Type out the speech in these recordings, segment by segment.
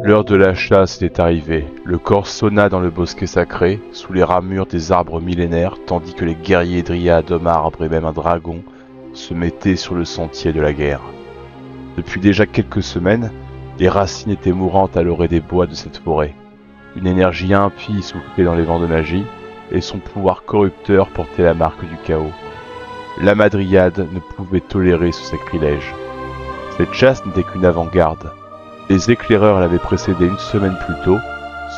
L'heure de la chasse était arrivée. Le corps sonna dans le bosquet sacré, sous les ramures des arbres millénaires, tandis que les guerriers dryades, hommes arbres et même un dragon se mettaient sur le sentier de la guerre. Depuis déjà quelques semaines, les racines étaient mourantes à l'orée des bois de cette forêt. Une énergie impie soufflait dans les vents de magie, et son pouvoir corrupteur portait la marque du chaos. La Madriade ne pouvait tolérer ce sacrilège. Cette chasse n'était qu'une avant-garde. Les éclaireurs l'avaient précédée une semaine plus tôt,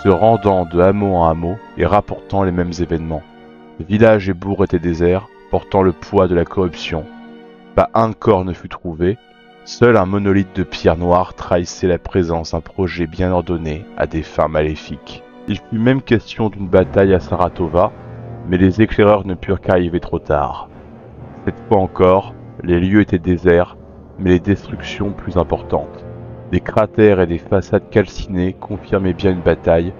se rendant de hameau en hameau et rapportant les mêmes événements. Villages et bourgs étaient déserts, portant le poids de la corruption. Pas un corps ne fut trouvé, seul un monolithe de pierre noire trahissait la présence d'un projet bien ordonné à des fins maléfiques. Il fut même question d'une bataille à Saratova, mais les éclaireurs ne purent qu'arriver trop tard. Cette fois encore, les lieux étaient déserts, mais les destructions plus importantes. Des cratères et des façades calcinées confirmaient bien une bataille,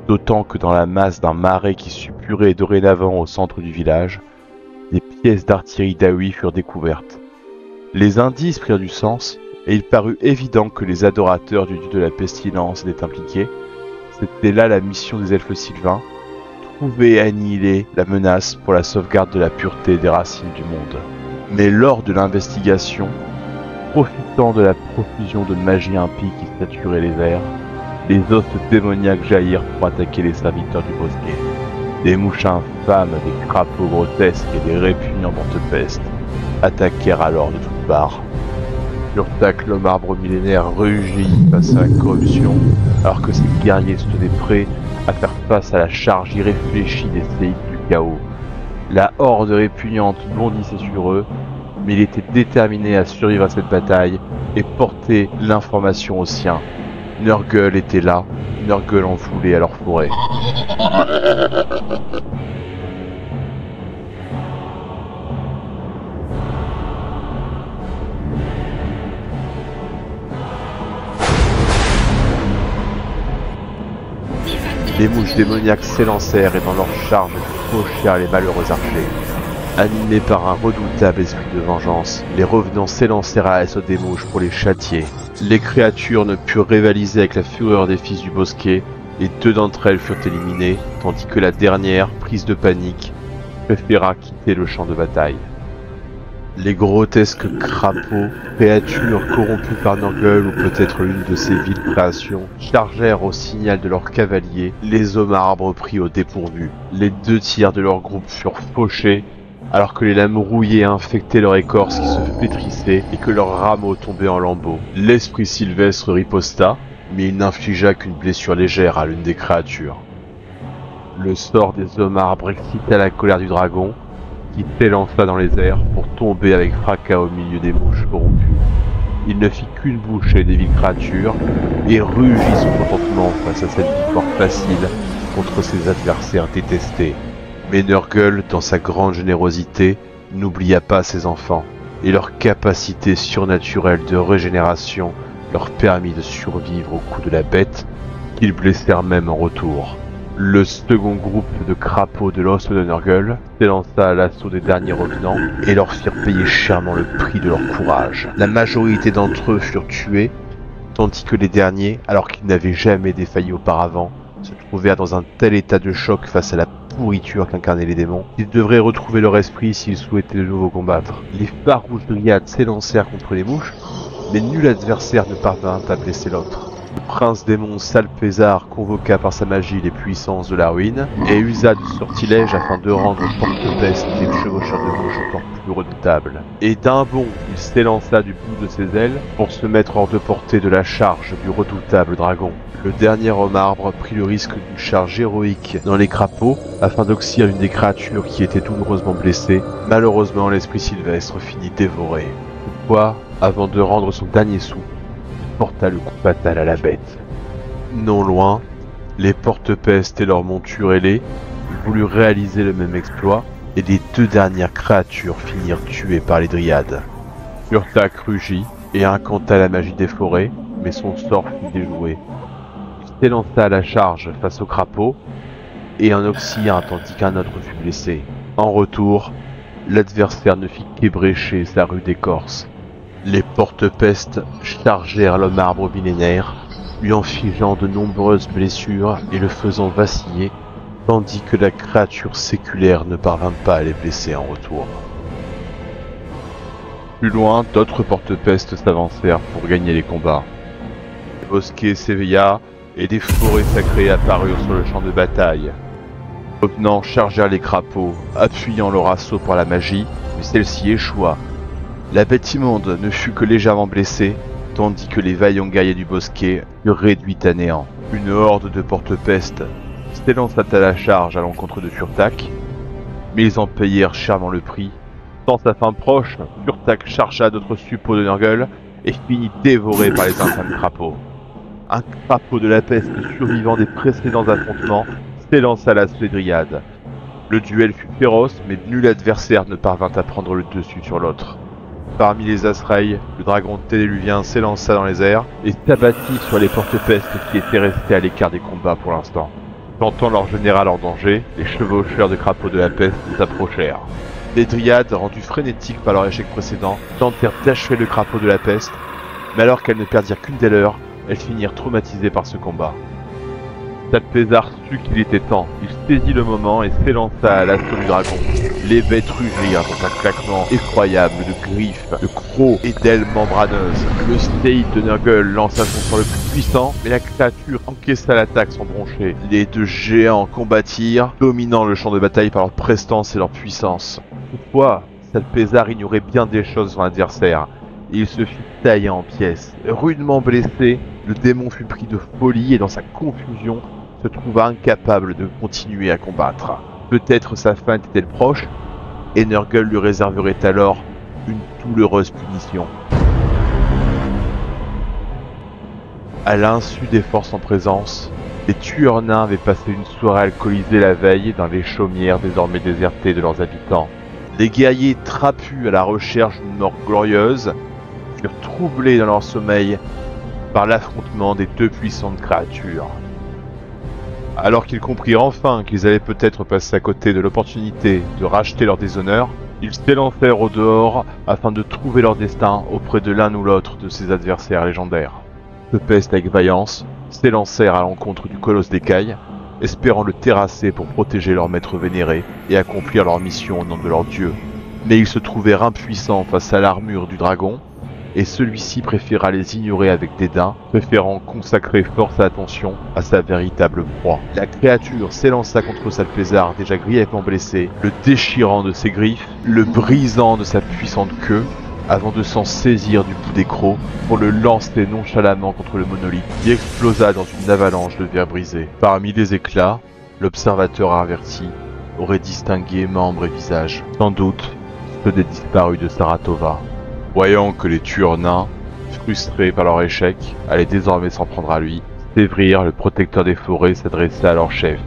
d'autant que dans la masse d'un marais qui suppurait dorénavant au centre du village, des pièces d'artillerie d'Aoi furent découvertes. Les indices prirent du sens, et il parut évident que les adorateurs du dieu de la pestilence étaient impliqués. C'était là la mission des elfes sylvains, trouver et annihiler la menace pour la sauvegarde de la pureté des racines du monde. Mais lors de l'investigation, profitant de la profusion de magie impie qui saturait les airs, les os démoniaques jaillirent pour attaquer les serviteurs du bosquet. Des mouches infâmes, des crapauds grotesques et des répugnants porte-peste attaquèrent alors de toutes parts. Urtak, l'homme arbre millénaire, rugit face à la corruption, alors que ses guerriers se tenaient prêts à faire face à la charge irréfléchie des séides du chaos. La horde répugnante bondissait sur eux, mais il était déterminé à survivre à cette bataille et porter l'information aux siens. Nurgle était là, Nurgle enfoulé à leur forêt. Les mouches démoniaques s'élancèrent et dans leur charge fauchèrent les malheureux archers. Animés par un redoutable esprit de vengeance, les revenants s'élancèrent à l'assaut des mouches pour les châtier. Les créatures ne purent rivaliser avec la fureur des fils du bosquet, et 2 d'entre elles furent éliminées, tandis que la dernière, prise de panique, préféra quitter le champ de bataille. Les grotesques crapauds, créatures corrompues par Nurgle ou peut-être l'une de ses viles créations, chargèrent au signal de leurs cavaliers les hommes arbres pris au dépourvu. Les 2 tiers de leur groupe furent fauchés, alors que les lames rouillées infectaient leur écorce qui se flétrissait et que leurs rameaux tombaient en lambeaux. L'esprit sylvestre riposta, mais il n'infligea qu'une blessure légère à l'une des créatures. Le sort des hommes arbres excita la colère du dragon, qui s'élança dans les airs pour tomber avec fracas au milieu des mouches corrompues. Il ne fit qu'une bouchée des villes créatures et rugit son contentement face à cette victoire facile contre ses adversaires détestés. Mais Nurgle, dans sa grande générosité, n'oublia pas ses enfants, et leur capacité surnaturelle de régénération leur permit de survivre au coup de la bête, qu'ils blessèrent même en retour. Le second groupe de crapauds de l'os de Nurgle s'élança à l'assaut des derniers revenants et leur firent payer chèrement le prix de leur courage. La majorité d'entre eux furent tués, tandis que les derniers, alors qu'ils n'avaient jamais défailli auparavant, se trouvèrent dans un tel état de choc face à la pourriture qu'incarnaient les démons, qu'ils devraient retrouver leur esprit s'ils souhaitaient de nouveau combattre. Les farouches dryades s'élancèrent contre les mouches, mais nul adversaire ne parvint à blesser l'autre. Le prince démon Salpésar convoqua par sa magie les puissances de la ruine et usa du sortilège afin de rendre porte-peste les chevaucheurs de mouches encore plus redoutables. Et d'un bond, il s'élança du bout de ses ailes pour se mettre hors de portée de la charge du redoutable dragon. Le dernier homme arbre prit le risque d'une charge héroïque dans les crapauds afin d'oxyre l'une des créatures qui était douloureusement blessée. Malheureusement, l'esprit sylvestre finit dévoré. Toutefois, avant de rendre son dernier souffle, porta le coup fatal à la bête. Non loin, les porte-peste et leurs montures ailées voulurent réaliser le même exploit, et les 2 dernières créatures finirent tuées par les dryades. Urtak rugit et incanta la magie des forêts, mais son sort fut déjoué. Il s'élança à la charge face au crapaud, et en oxyre un tandis qu'un autre fut blessé. En retour, l'adversaire ne fit qu'ébrécher sa rude écorce. Les porte-peste chargèrent l'homme arbre millénaire, lui infligeant de nombreuses blessures et le faisant vaciller, tandis que la créature séculaire ne parvint pas à les blesser en retour. Plus loin, d'autres porte-pestes s'avancèrent pour gagner les combats. Le bosquet s'éveilla et des forêts sacrées apparurent sur le champ de bataille. Les revenants chargèrent les crapauds, appuyant leur assaut par la magie, mais celle-ci échoua. La bête immonde ne fut que légèrement blessée, tandis que les vaillants guerriers du bosquet furent réduits à néant. Une horde de porte-pestes s'élança à la charge à l'encontre de Furtak, mais ils en payèrent chèrement le prix. Dans sa fin proche, Furtak chargea d'autres suppôts de Nurgle et finit dévoré par les infâmes crapauds. Un crapaud de la peste survivant des précédents affrontements s'élança à l'assaut des dryades. Le duel fut féroce, mais nul adversaire ne parvint à prendre le dessus sur l'autre. Parmi les Azraï, le dragon tédéluvien s'élança dans les airs et s'abattit sur les porte-pestes qui étaient restés à l'écart des combats pour l'instant. Sentant leur général en danger, les chevaucheurs de crapauds de la peste s'approchèrent. Les dryades, rendues frénétiques par leur échec précédent, tentèrent d'achever le crapaud de la peste, mais alors qu'elles ne perdirent qu'une des leurs, elles finirent traumatisées par ce combat. Salpézar sut qu'il était temps, il saisit le moment et s'élança à l'assaut du dragon. Les bêtes rugirent dans un claquement effroyable de griffes, de crocs et d'ailes membraneuses. Le Steed de Nurgle lança son sort le plus puissant, mais la créature encaissa l'attaque sans broncher. Les deux géants combattirent, dominant le champ de bataille par leur prestance et leur puissance. Toutefois, Salpézar ignorait bien des choses sur l'adversaire, et il se fit tailler en pièces. Rudement blessé, le démon fut pris de folie et dans sa confusion, se trouva incapable de continuer à combattre. Peut-être sa fin était-elle proche, et Nurgle lui réserverait alors une douloureuse punition. À l'insu des forces en présence, les tueurs nains avaient passé une soirée alcoolisée la veille dans les chaumières désormais désertées de leurs habitants. Les guerriers trapus à la recherche d'une mort glorieuse furent troublés dans leur sommeil par l'affrontement des deux puissantes créatures. Alors qu'ils comprirent enfin qu'ils allaient peut-être passer à côté de l'opportunité de racheter leur déshonneur, ils s'élancèrent au dehors afin de trouver leur destin auprès de l'un ou l'autre de ses adversaires légendaires. Peu pestes avec vaillance s'élancèrent à l'encontre du colosse d'écailles, espérant le terrasser pour protéger leur maître vénéré et accomplir leur mission au nom de leur dieu. Mais ils se trouvèrent impuissants face à l'armure du dragon, et celui-ci préféra les ignorer avec dédain, préférant consacrer force et attention à sa véritable proie. La créature s'élança contre Salpézar déjà grièvement blessé, le déchirant de ses griffes, le brisant de sa puissante queue, avant de s'en saisir du bout des crocs pour le lancer nonchalamment contre le monolithe qui explosa dans une avalanche de verre brisé. Parmi les éclats, l'observateur averti aurait distingué membres et visages, sans doute ceux des disparus de Saratova. Voyant que les tueurs nains, frustrés par leur échec, allaient désormais s'en prendre à lui, Sévrir, le protecteur des forêts, s'adressa à leur chef,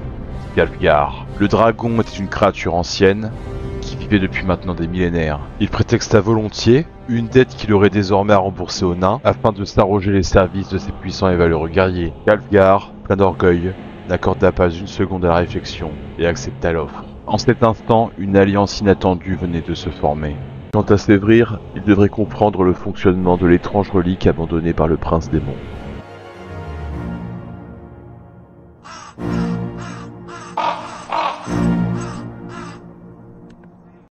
Skalfgar. Le dragon était une créature ancienne, qui vivait depuis maintenant des millénaires. Il prétexta volontiers une dette qu'il aurait désormais à rembourser aux nains, afin de s'arroger les services de ces puissants et valeureux guerriers. Skalfgar, plein d'orgueil, n'accorda pas une seconde à la réflexion, et accepta l'offre. En cet instant, une alliance inattendue venait de se former. Quant à Sévrir, il devrait comprendre le fonctionnement de l'étrange relique abandonnée par le prince démon.